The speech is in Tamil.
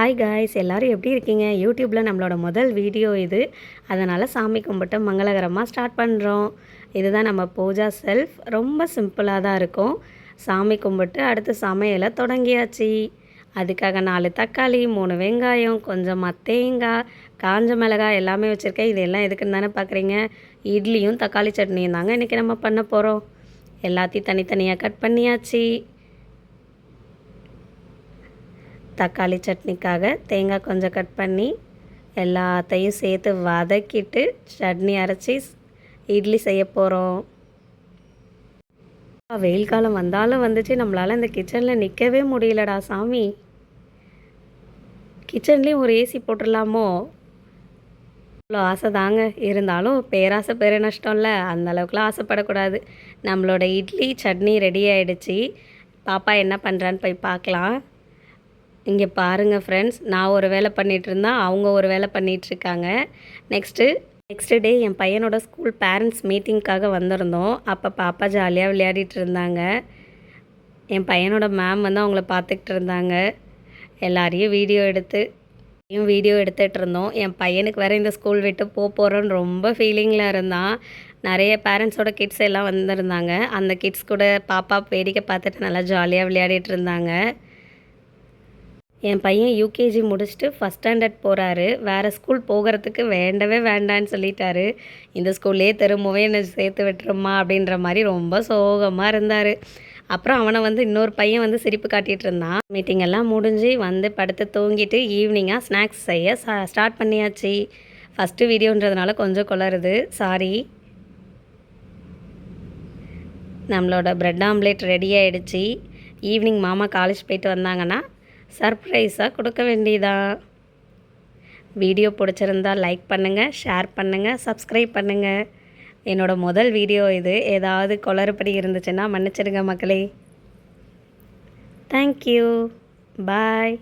ஹாய் காய்ஸ், எல்லோரும் எப்படி இருக்கீங்க? யூடியூப்பில் நம்மளோட முதல் வீடியோ இது. அதனால் சாமி கும்பிட்டு மங்களகரமாக ஸ்டார்ட் பண்ணுறோம். இதுதான் நம்ம பூஜா செல்ஃப். ரொம்ப சிம்பிளாக தான் இருக்கும். சாமி கும்பிட்டு அடுத்து சமையலை தொடங்கியாச்சு. அதுக்காக 4 தக்காளி, 3 வெங்காயம், கொஞ்சமாக தேங்காய், காஞ்ச மிளகாய் எல்லாமே வச்சுருக்கேன். இதெல்லாம் எதுக்குன்னு தானே பார்க்குறீங்க? இட்லியும் தக்காளி சட்னியும் தாங்க இன்றைக்கி நம்ம பண்ண போகிறோம். எல்லாத்தையும் தனித்தனியாக கட் பண்ணியாச்சு. தக்காளி சட்னிக்காக தேங்காய் கொஞ்சம் கட் பண்ணி எல்லாத்தையும் சேர்த்து வதக்கிட்டு சட்னி அரைச்சி இட்லி செய்ய போகிறோம். வெயில் காலம் வந்தாலும் வந்துச்சு, நம்மளால் இந்த கிச்சனில் நிற்கவே முடியலடா சாமி. கிச்சன்லேயும் ஒரு ஏசி போட்டுடலாமோ? அவ்வளோ ஆசை தாங்க. இருந்தாலும் பேராசை பெரிய நஷ்டம் இல்லை. அந்தளவுக்குலாம் ஆசைப்படக்கூடாது. நம்மளோட இட்லி சட்னி ரெடி ஆகிடுச்சி. பாப்பா என்ன பண்ணுறான்னு போய் பார்க்கலாம். இங்கே பாருங்கள் ஃப்ரெண்ட்ஸ், நான் ஒரு வேலை பண்ணிகிட்ருந்தேன், அவங்க ஒரு வேலை பண்ணிகிட்ருக்காங்க. நெக்ஸ்ட்டு டே என் பையனோட ஸ்கூல் பேரண்ட்ஸ் மீட்டிங்க்காக வந்திருந்தோம். அப்போ பாப்பா ஜாலியாக விளையாடிட்டு இருந்தாங்க. என் பையனோட மேம் வந்து அவங்கள பார்த்துக்கிட்டு இருந்தாங்க. எல்லாரையும் வீடியோ எடுத்துகிட்டு இருந்தோம். என் பையனுக்கு வேறு இந்த ஸ்கூல் விட்டு போகிறோன்னு ரொம்ப ஃபீலிங்கில் இருந்தான். நிறைய பேரண்ட்ஸோட கிட்ஸ் எல்லாம் வந்திருந்தாங்க. அந்த கிட்ஸ் கூட பாப்பா வேடிக்கை பார்த்துட்டு நல்லா ஜாலியாக விளையாடிட்டு இருந்தாங்க. என் பையன் யூகேஜி முடிச்சுட்டு ஃபஸ்ட் ஸ்டாண்டர்ட் போகிறாரு. வேறு ஸ்கூல் போகிறதுக்கு வேண்டவே வேண்டான்னு சொல்லிட்டாரு. இந்த ஸ்கூல்லே திரும்பவே என்னை சேர்த்து விட்டுருமா அப்படின்ற மாதிரி ரொம்ப சோகமாக இருந்தார். அப்புறம் அவனை வந்து இன்னொரு பையன் வந்து சிரிப்பு காட்டிகிட்டு இருந்தான். மீட்டிங் எல்லாம் முடிஞ்சு வந்து படுத்து தூங்கிட்டு ஈவினிங்காக ஸ்நாக்ஸ் செய்ய ஸ்டார்ட் பண்ணியாச்சு. ஃபஸ்ட்டு வீடியோன்றதுனால கொஞ்சம் குளருது, சாரி. நம்மளோட ப்ரெட் ஆம்லேட் ரெடி ஆகிடுச்சு. ஈவினிங் மாமா காலேஜ் போயிட்டு வந்தாங்கன்னா சர்ப்ரைஸாக கொடுக்க வேண்டியதான். வீடியோ பிடிச்சிருந்தால் லைக் பண்ணுங்கள், ஷேர் பண்ணுங்கள், சப்ஸ்கிரைப் பண்ணுங்கள். என்னோடய முதல் வீடியோ இது. ஏதாவது குளறுபடி இருந்துச்சுன்னா மன்னிச்சிடுங்க மக்களே. தேங்க்யூ, பாய்.